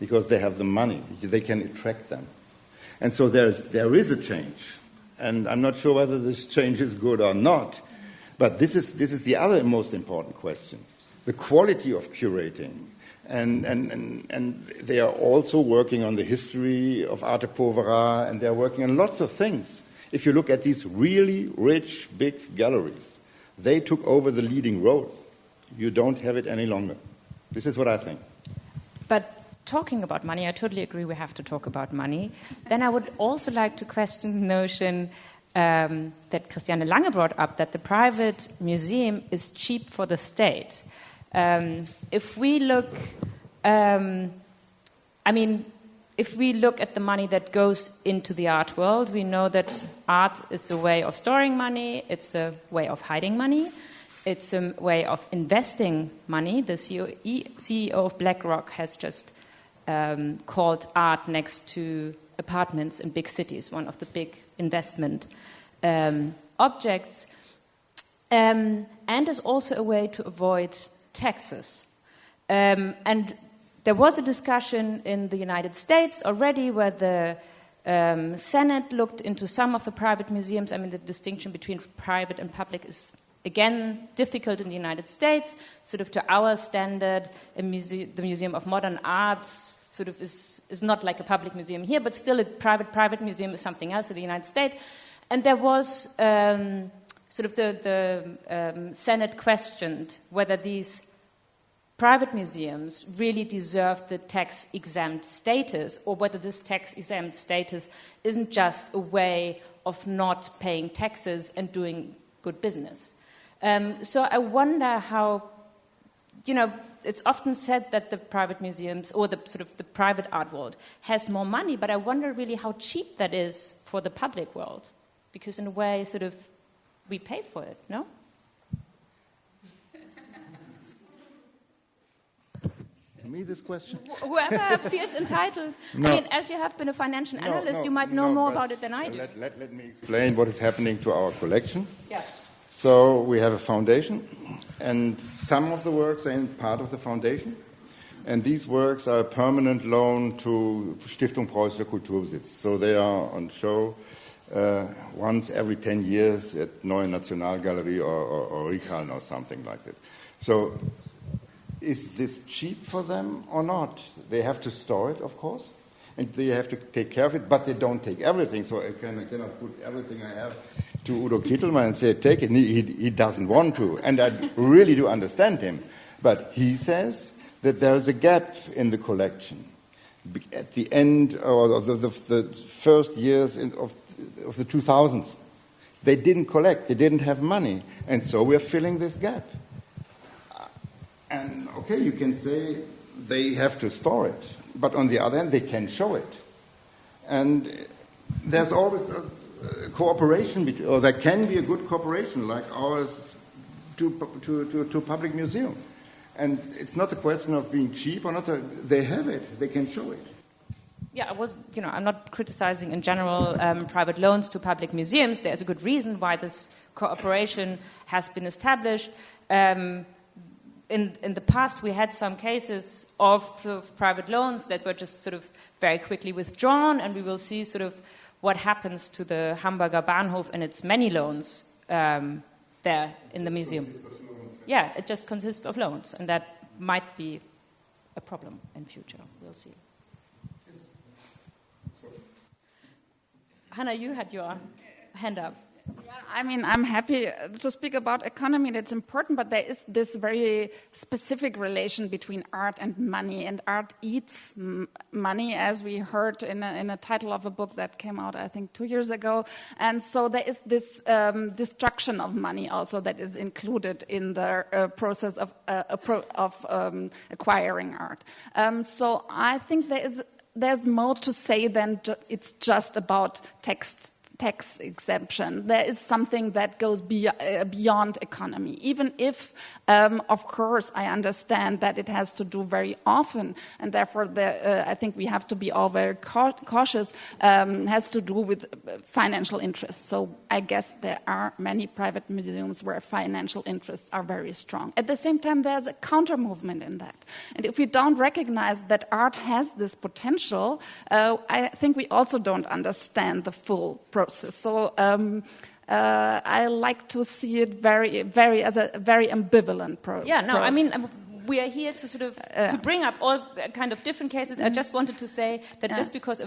because they have the money. They can attract them. And so there is a change. And I'm not sure whether this change is good or not, but this is the other most important question: the quality of curating, and they are also working on the history of Arte Povera, and they are working on lots of things. If you look at these really rich, big galleries, they took over the leading role. You don't have it any longer. This is what I think. But talking about money, I totally agree we have to talk about money. Then I would also like to question the notion that Christiana Langer brought up, that the private museum is cheap for the state. If we look at the money that goes into the art world, we know that art is a way of storing money, it's a way of hiding money, it's a way of investing money. The CEO of BlackRock has just called art next to apartments in big cities, one of the big investment objects, and is also a way to avoid taxes. And there was a discussion in the United States already where the Senate looked into some of the private museums. I mean, the distinction between private and public is, again, difficult in the United States. Sort of to our standard, the Museum of Modern Art sort of is not like a public museum here, but still a private museum is something else in the United States. And there was sort of the Senate questioned whether these private museums really deserve the tax-exempt status, or whether this tax-exempt status isn't just a way of not paying taxes and doing good business. So I wonder how, it's often said that the private museums or the sort of the private art world has more money, but I wonder really how cheap that is for the public world, because in a way, sort of, we pay for it, no? Me this question? Whoever feels entitled. No. I mean, as you have been a financial analyst, you might know more about it than I do. Let me explain what is happening to our collection. Yeah. So we have a foundation, and some of the works are in part of the foundation, and these works are a permanent loan to Stiftung Preußischer Kulturbesitz. So they are on show once every 10 years at Neue Nationalgalerie or Riekhallen or something like this. So is this cheap for them or not? They have to store it, of course. and they have to take care of it, but they don't take everything. So I cannot put everything I have to Udo Kittelmann and say, take it. He doesn't want to, and I really do understand him. But he says that there is a gap in the collection at the end of the first years of the 2000s. They didn't collect, they didn't have money, and so we're filling this gap. And okay, you can say they have to store it, but on the other hand, they can show it. And there's always a cooperation, or there can be a good cooperation like ours to public museum. And it's not a question of being cheap or not. They have it. They can show it. Yeah, I'm not criticizing in general private loans to public museums. There's a good reason why this cooperation has been established. In the past, we had some cases of sort of private loans that were just sort of very quickly withdrawn, and we will see sort of what happens to the Hamburger Bahnhof and its many loans there in the museum. Yeah, it just consists of loans, and that might be a problem in future. We'll see. Hannah, you had your hand up. Yeah, I mean, I'm happy to speak about economy. That's important, but there is this very specific relation between art and money, and art eats money, as we heard in a title of a book that came out, I think, 2 years ago. And so there is this destruction of money also that is included in the process of acquiring art. So I think there's more to say than it's just about tax exemption. There is something that goes beyond economy. Even if, of course, I understand that it has to do very often, and therefore I think we have to be all very cautious, has to do with financial interests. So I guess there are many private museums where financial interests are very strong. At the same time, there's a counter-movement in that. And if we don't recognize that art has this potential, I think we also don't understand the full process. So I like to see it as a very ambivalent process. Yeah, no, I mean, we are here to sort of to bring up all kind of different cases. I just wanted to say that just because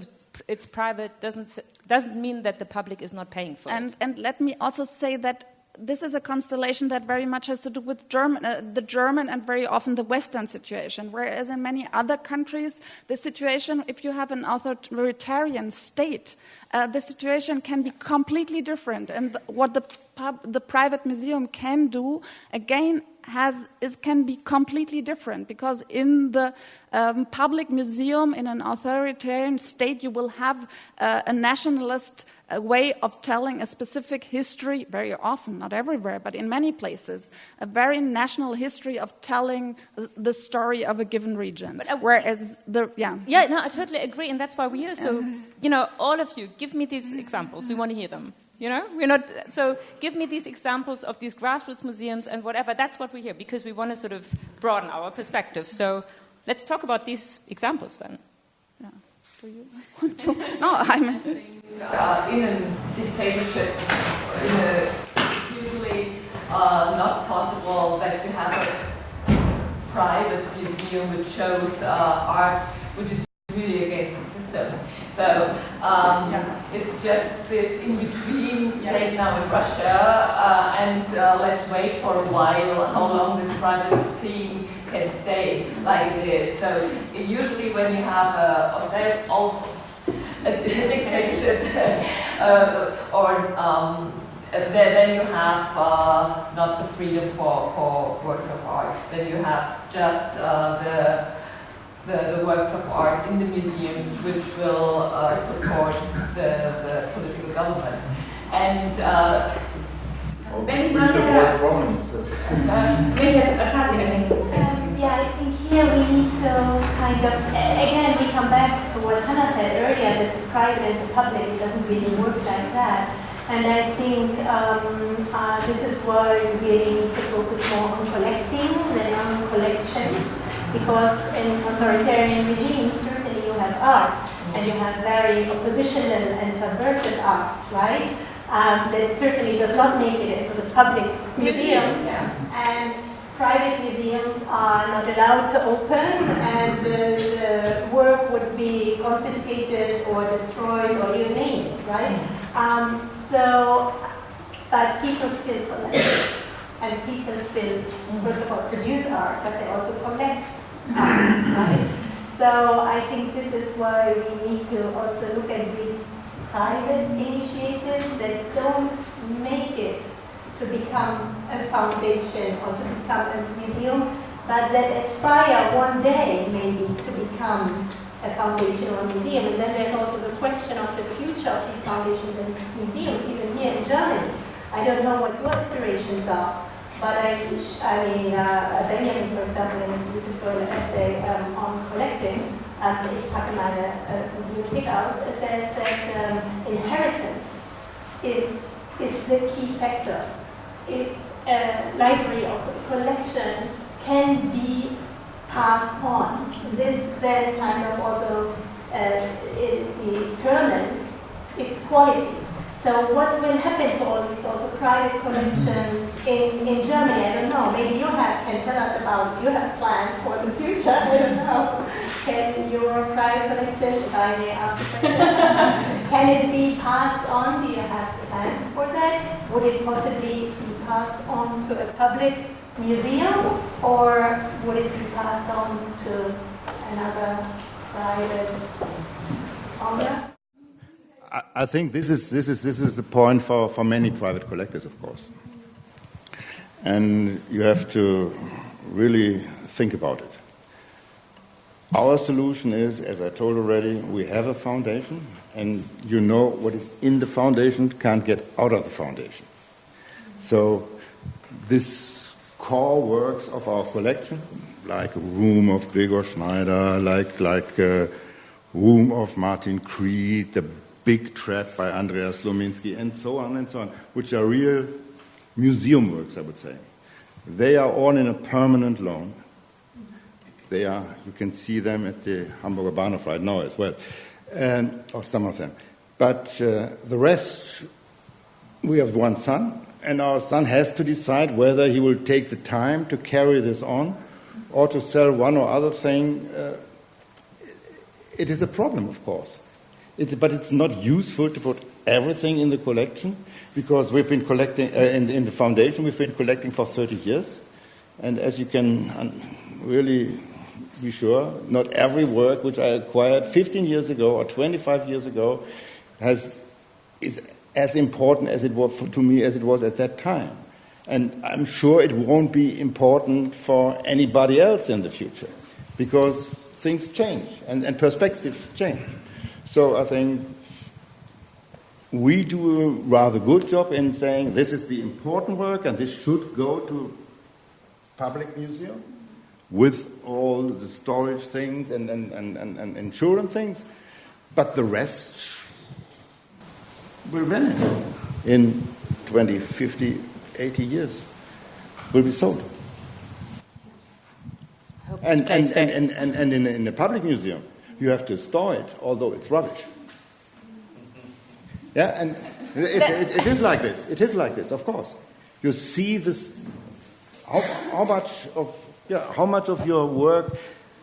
it's private doesn't mean that the public is not paying for it. And let me also say that this is a constellation that very much has to do with the German and very often the Western situation, whereas in many other countries, the situation, if you have an authoritarian state, the situation can be completely different. And what the private museum can do, again, can be completely different, because in the public museum in an authoritarian state, you will have a nationalist way of telling a specific history, very often, not everywhere, but in many places, a very national history of telling the story of a given region. But, whereas I totally agree, and that's why we're here. So, all of you, give me these examples. We want to hear them. So give me these examples of these grassroots museums and whatever. That's what we're here, because we want to sort of broaden our perspective. So let's talk about these examples then. Yeah. Do you want to? No, in a dictatorship, it's usually not possible that you have a private museum which shows art which is really against the system. So it's just this in-between state now in Russia, and let's wait for a while how long this private scene can stay like it is. So usually when you have a dictatorship then you have not the freedom for works of art. Then you have just the works of art in the museums which will support the political government. And Mejcher-Atassi, I think here we need to kind of, again, we come back to what Hannah said earlier, that it's private and it's public, it doesn't really work like that. And I think this is why we really need to focus more on collecting than on collections, because in authoritarian regimes, certainly you have art, and you have very oppositional and subversive art, right? That certainly does not make it into the public museums. And private museums are not allowed to open, and the work would be confiscated or destroyed or you name it, right? But people still collect. And people still, first of all, produce art, but they also collect art, right? So I think this is why we need to also look at these private initiatives that don't make it to become a foundation or to become a museum, but that aspire one day maybe to become a foundation or a museum. And then there's also the question of the future of these foundations and museums, even here in Germany. I don't know what your aspirations are, but Benjamin, for example, in his beautiful essay on collecting, Ich packe meine Bibliothek aus, says that inheritance is the key factor. A library or collection can be passed on. This then kind of also determines its quality. So what will happen to all these also private collections in Germany? I don't know. Maybe you can tell us about, you have plans for the future. I don't know. Can your private collection, if I may ask the question, can it be passed on? Do you have plans for that? Would it possibly be passed on to a public museum, or would it be passed on to another private owner? I think this is the point for many private collectors, of course. And you have to really think about it. Our solution is, as I told already, we have a foundation, and you know what is in the foundation can't get out of the foundation. So this core works of our collection, like a room of Gregor Schneider, like a room of Martin Creed, the Big Trap by Andreas Lominski, and so on, which are real museum works, I would say. They are all in a permanent loan. They are, you can see them at the Hamburger Bahnhof right now as well, or some of them. But the rest, we have one son, and our son has to decide whether he will take the time to carry this on or to sell one or other thing. It is a problem, of course. But it's not useful to put everything in the collection, because we've been collecting, in the foundation, we've been collecting for 30 years. And as you can really be sure, not every work which I acquired 15 years ago or 25 years ago is as important as it was to me as it was at that time. And I'm sure it won't be important for anybody else in the future, because things change and perspectives change. So I think we do a rather good job in saying this is the important work and this should go to public museum with all the storage things and insurance things, but the rest will vanish in 20, 50, 80 years, will be sold. And in the public museum, you have to store it, although it's rubbish. Yeah, and it is like this. It is like this, of course. You see this. How much of your work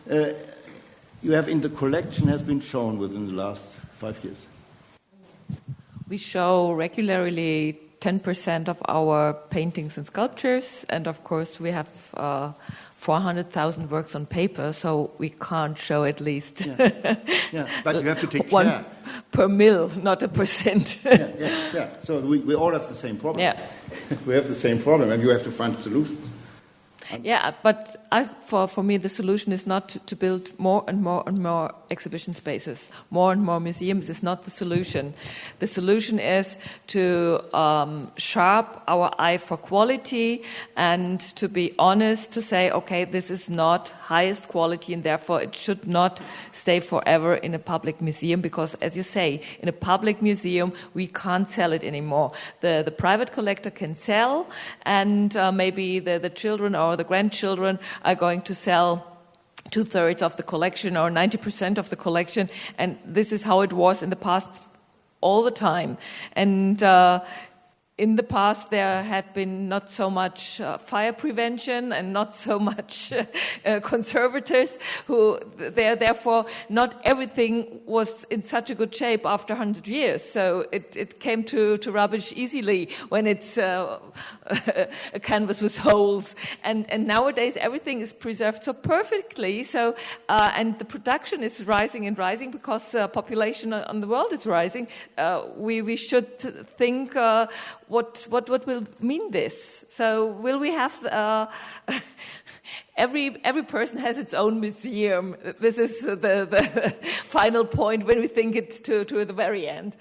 you have in the collection has been shown within the last 5 years? We show regularly 10% of our paintings and sculptures, and of course we have 400,000 works on paper, so we can't show at least but you have to take one care. Per mil, not a percent. Yeah. So we all have the same problem. Yeah. We have the same problem, and you have to find solutions. Yeah, but for me, the solution is not to build more and more and more exhibition spaces, more and more museums is not the solution. The solution is to sharp our eye for quality and to be honest, to say, okay, this is not highest quality and therefore it should not stay forever in a public museum, because, as you say, in a public museum, we can't sell it anymore. The private collector can sell, and maybe the children or the grandchildren are going to sell 2/3 of the collection or 90% of the collection, and this is how it was in the past all the time. And in the past, there had been not so much fire prevention and not so much conservators therefore not everything was in such a good shape after 100 years. So it came to rubbish easily when it's a canvas with holes. And nowadays everything is preserved so perfectly. So and the production is rising and rising because population on the world is rising. We should think what will mean this. So will we have every person has its own museum? This is the final point when we think it to the very end.